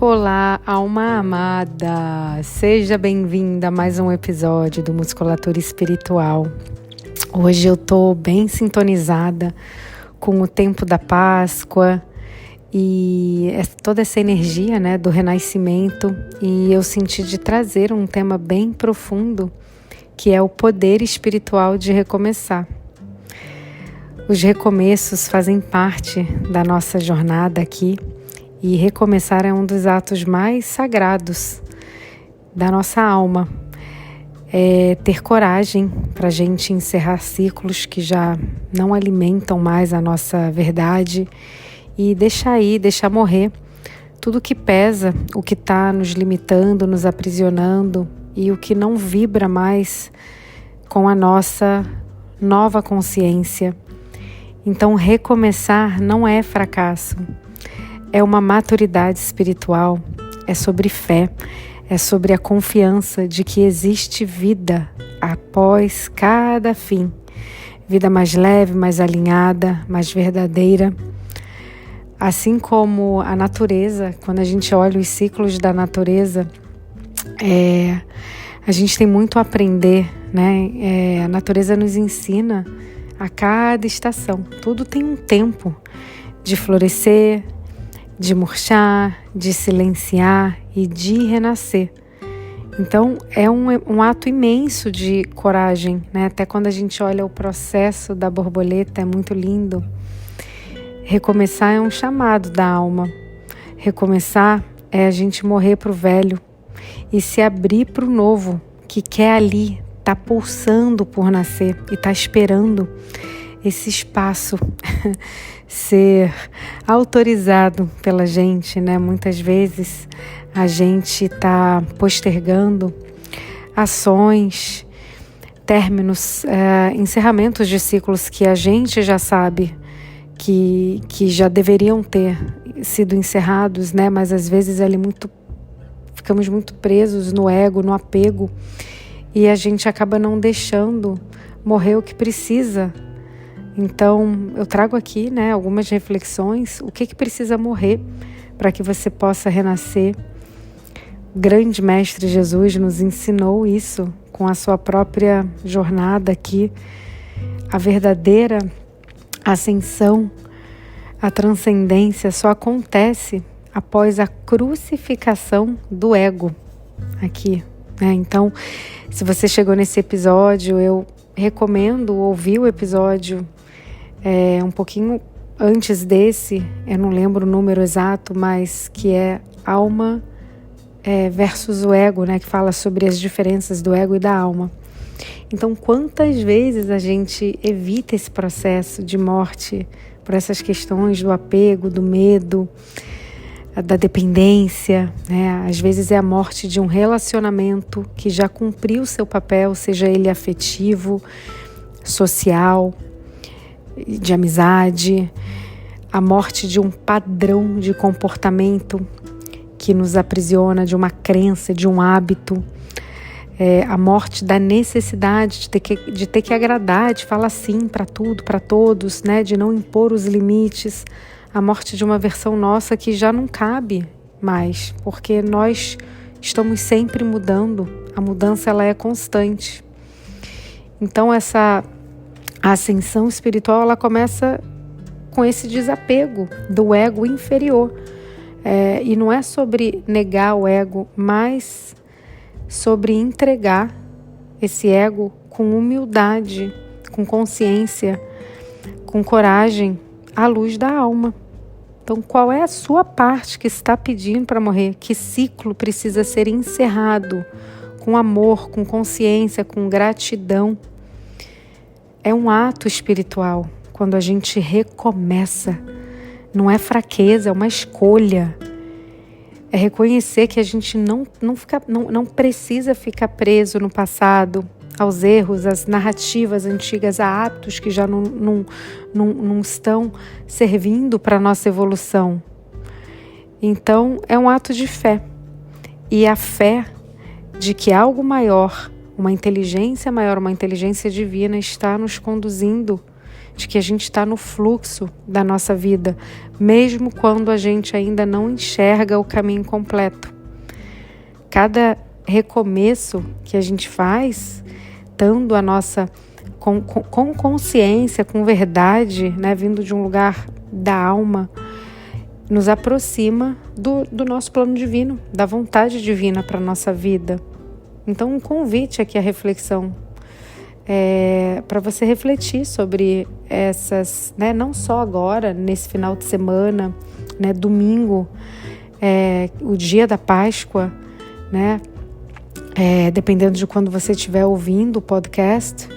Olá, alma amada! Seja bem-vinda a mais um episódio do Musculatura Espiritual. Hoje eu tô bem sintonizada com o tempo da Páscoa e toda essa energia, do renascimento, e eu senti de trazer um tema bem profundo, que é o poder espiritual de recomeçar. Os recomeços fazem parte da nossa jornada aqui. E recomeçar é um dos atos mais sagrados da nossa alma. É ter coragem para a gente encerrar ciclos que já não alimentam mais a nossa verdade e deixar morrer tudo que pesa, o que está nos limitando, nos aprisionando e o que não vibra mais com a nossa nova consciência. Então, recomeçar não é fracasso. É uma maturidade espiritual, é sobre fé, é sobre a confiança de que existe vida após cada fim. Vida mais leve, mais alinhada, mais verdadeira. Assim como a natureza, quando a gente olha os ciclos da natureza, a gente tem muito a aprender, a natureza nos ensina a cada estação. Tudo tem um tempo de florescer, de murchar, de silenciar e de renascer. Então é um ato imenso de coragem, Até quando a gente olha o processo da borboleta, é muito lindo. Recomeçar é um chamado da alma. Recomeçar é a gente morrer para o velho e se abrir para o novo, que quer ali, está pulsando por nascer e está esperando esse espaço ser autorizado pela gente, Muitas vezes a gente está postergando ações, términos, encerramentos de ciclos que a gente já sabe que já deveriam ter sido encerrados, Mas às vezes ficamos muito presos no ego, no apego, e a gente acaba não deixando morrer o que precisa. Então, eu trago aqui, algumas reflexões, o que precisa morrer para que você possa renascer. O grande Mestre Jesus nos ensinou isso com a sua própria jornada aqui. A verdadeira ascensão, a transcendência só acontece após a crucificação do ego aqui, Então, se você chegou nesse episódio, eu recomendo ouvir o episódio um pouquinho antes desse, eu não lembro o número exato, mas que é alma versus o ego, que fala sobre as diferenças do ego e da alma. Então, quantas vezes a gente evita esse processo de morte por essas questões do apego, do medo, da dependência, Às vezes é a morte de um relacionamento que já cumpriu seu papel, seja ele afetivo, social, de amizade, a morte de um padrão de comportamento que nos aprisiona, de uma crença, de um hábito, a morte da necessidade de ter que agradar, de falar sim para tudo, para todos, de não impor os limites, a morte de uma versão nossa que já não cabe mais, porque nós estamos sempre mudando, a mudança ela é constante. Então a ascensão espiritual ela começa com esse desapego do ego inferior. E não é sobre negar o ego, mas sobre entregar esse ego com humildade, com consciência, com coragem, à luz da alma. Então, qual é a sua parte que está pedindo para morrer? Que ciclo precisa ser encerrado com amor, com consciência, com gratidão? É um ato espiritual quando a gente recomeça. Não é fraqueza, é uma escolha. É reconhecer que a gente não precisa ficar preso no passado, aos erros, às narrativas antigas, a hábitos que já não estão servindo para a nossa evolução. Então, é um ato de fé. E a fé de que algo maior, uma inteligência maior, uma inteligência divina está nos conduzindo de que a gente está no fluxo da nossa vida, mesmo quando a gente ainda não enxerga o caminho completo. Cada recomeço que a gente faz, estando a nossa com consciência, com verdade, né, vindo de um lugar da alma, nos aproxima do nosso plano divino, da vontade divina para a nossa vida. Então, um convite aqui à reflexão, para você refletir sobre essas, né, não só agora, nesse final de semana, né, domingo, o dia da Páscoa, né, dependendo de quando você estiver ouvindo o podcast,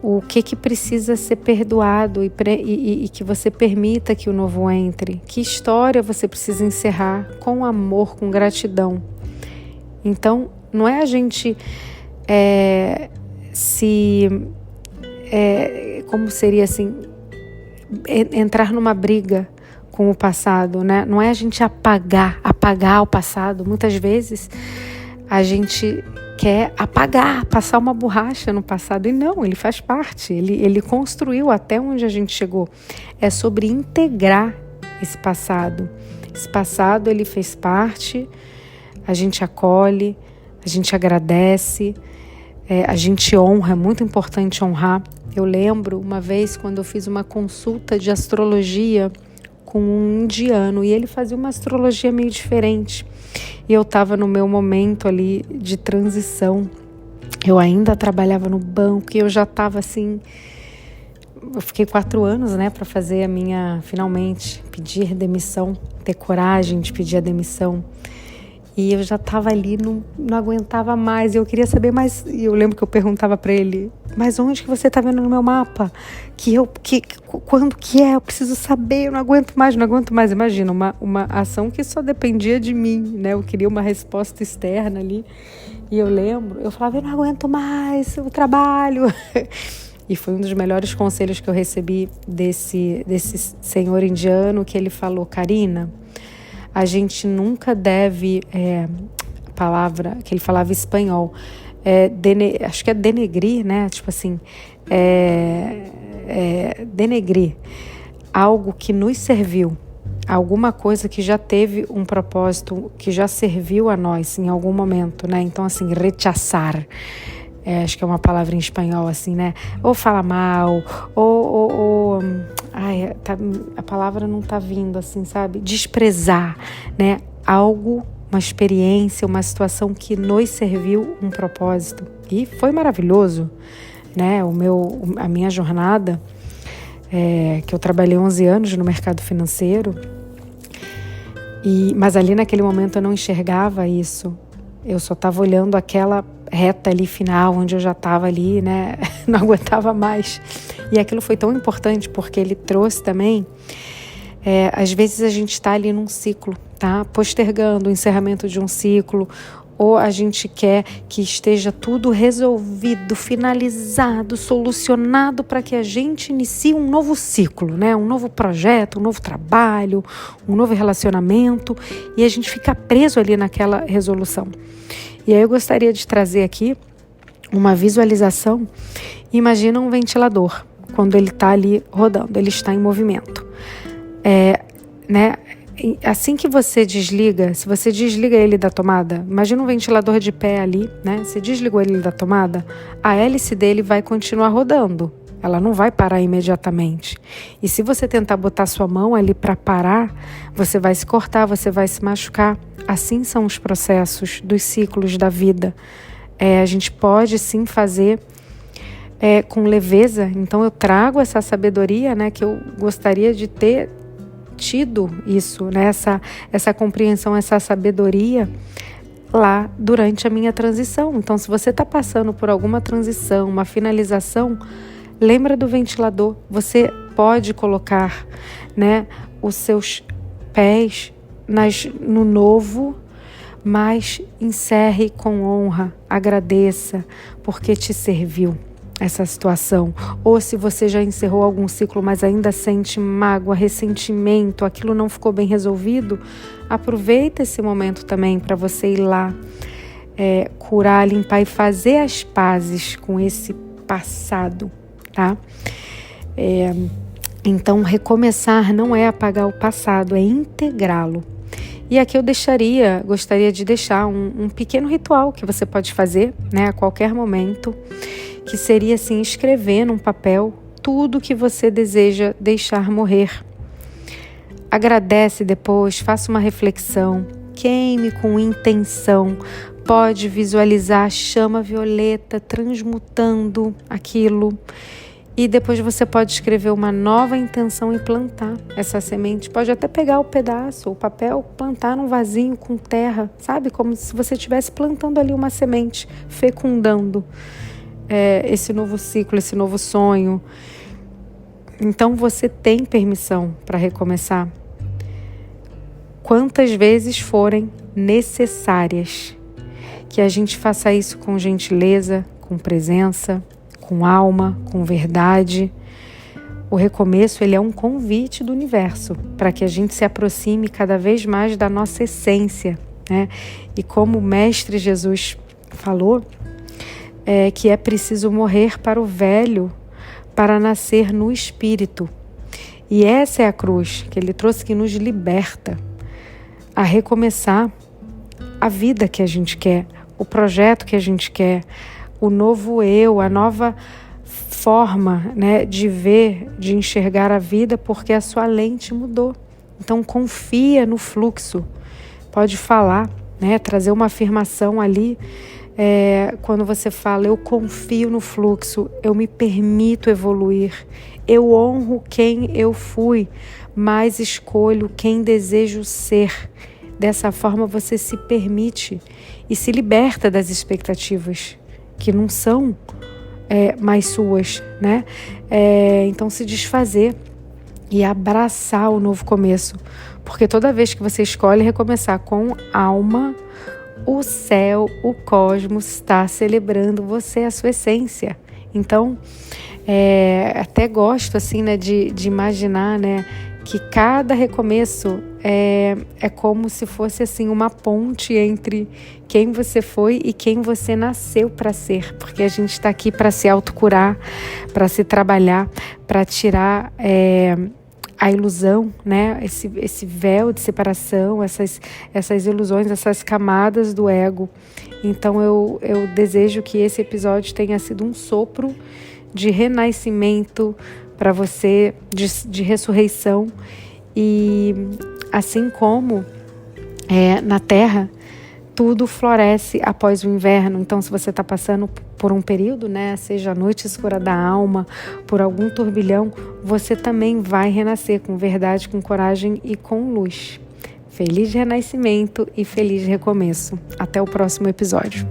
o que precisa ser perdoado e que você permita que o novo entre, que história você precisa encerrar com amor, com gratidão. Então, não é a gente como seria assim, entrar numa briga com o passado, né? Não é a gente apagar o passado. Muitas vezes a gente quer apagar, passar uma borracha no passado, e não, ele faz parte, ele construiu até onde a gente chegou. É sobre integrar esse passado. Esse passado, ele fez parte, a gente acolhe, a gente agradece, a gente honra, é muito importante honrar. Eu lembro uma vez quando eu fiz uma consulta de astrologia com um indiano, e ele fazia uma astrologia meio diferente. E eu estava no meu momento ali de transição. Eu ainda trabalhava no banco e eu já estava assim... Eu fiquei 4 anos, né, para fazer a minha... Finalmente, pedir demissão, ter coragem de pedir a demissão. E eu já estava ali, não aguentava mais. E eu queria saber mais. E eu lembro que eu perguntava para ele: mas onde que você está vendo no meu mapa? Quando que é? Eu preciso saber, eu não aguento mais. Imagina, uma ação que só dependia de mim, né? Eu queria uma resposta externa ali. E eu falava: eu não aguento mais o trabalho. E foi um dos melhores conselhos que eu recebi desse senhor indiano, que ele falou: Karina, a gente nunca deve, a palavra que ele falava em espanhol, acho que é denegrir, né? Tipo assim, denegrir algo que nos serviu, alguma coisa que já teve um propósito, que já serviu a nós em algum momento, né? Então, assim, rechazar, acho que é uma palavra em espanhol, assim, né? Ou fala mal, ou a palavra não tá vindo, assim, sabe? Desprezar, né? Algo, uma experiência, uma situação que nos serviu um propósito. E foi maravilhoso, né? A minha jornada, que eu trabalhei 11 anos no mercado financeiro, mas ali naquele momento eu não enxergava isso. Eu só estava olhando aquela reta ali final, onde eu já estava ali, né? Não aguentava mais. E aquilo foi tão importante porque ele trouxe também, às vezes a gente está ali num ciclo, tá? Postergando o encerramento de um ciclo, ou a gente quer que esteja tudo resolvido, finalizado, solucionado para que a gente inicie um novo ciclo, né? Um novo projeto, um novo trabalho, um novo relacionamento, e a gente fica preso ali naquela resolução. E aí eu gostaria de trazer aqui uma visualização. Imagina um ventilador, quando ele está ali rodando, ele está em movimento. Né? Assim que você desliga, se você desliga ele da tomada, imagina um ventilador de pé ali, né? Você desligou ele da tomada, a hélice dele vai continuar rodando. Ela não vai parar imediatamente. E se você tentar botar sua mão ali para parar, você vai se cortar, você vai se machucar. Assim são os processos dos ciclos da vida. A gente pode sim fazer com leveza. Então eu trago essa sabedoria, né, que eu gostaria de ter tido isso, né, essa compreensão, essa sabedoria lá durante a minha transição. Então, se você está passando por alguma transição, uma finalização, lembra do ventilador. Você pode colocar, né, os seus pés no novo, mas encerre com honra, agradeça, porque te serviu essa situação. Ou se você já encerrou algum ciclo, mas ainda sente mágoa, ressentimento, aquilo não ficou bem resolvido, aproveita esse momento também para você ir lá, curar, limpar e fazer as pazes com esse passado, tá? Então, recomeçar não é apagar o passado, é integrá-lo. E aqui eu gostaria de deixar um pequeno ritual que você pode fazer, né, a qualquer momento, que seria assim, escrever num papel tudo que você deseja deixar morrer. Agradece depois, faça uma reflexão, queime com intenção, pode visualizar a chama violeta transmutando aquilo. E depois você pode escrever uma nova intenção e plantar essa semente. Pode até pegar o pedaço, o papel, plantar num vasinho com terra, sabe? Como se você estivesse plantando ali uma semente, fecundando esse novo ciclo, esse novo sonho. Então você tem permissão para recomeçar. Quantas vezes forem necessárias. Que a gente faça isso com gentileza, com presença, com alma, com verdade. O recomeço, ele é um convite do universo para que a gente se aproxime cada vez mais da nossa essência, né? E como o Mestre Jesus falou, que é preciso morrer para o velho para nascer no espírito. E essa é a cruz que ele trouxe, que nos liberta a recomeçar a vida que a gente quer, o projeto que a gente quer, o novo eu, a nova forma, né, de ver, de enxergar a vida, porque a sua lente mudou. Então confia no fluxo, pode falar, né, trazer uma afirmação ali, quando você fala, eu confio no fluxo, eu me permito evoluir, eu honro quem eu fui, mas escolho quem desejo ser. Dessa forma você se permite e se liberta das expectativas que não são mais suas, né? Então se desfazer e abraçar o novo começo, porque toda vez que você escolhe recomeçar com alma, o céu, o cosmos está celebrando você, a sua essência. Então, até gosto assim, né, de imaginar, né, que cada recomeço é como se fosse assim uma ponte entre quem você foi e quem você nasceu para ser, porque a gente está aqui para se autocurar, para se trabalhar, para tirar a ilusão, né? Esse véu de separação, essas ilusões, essas camadas do ego. Então eu desejo que esse episódio tenha sido um sopro de renascimento para você, de ressurreição. E assim como na Terra, tudo floresce após o inverno. Então, se você está passando por um período, né, seja a noite escura da alma, por algum turbilhão, você também vai renascer com verdade, com coragem e com luz. Feliz renascimento e feliz recomeço. Até o próximo episódio.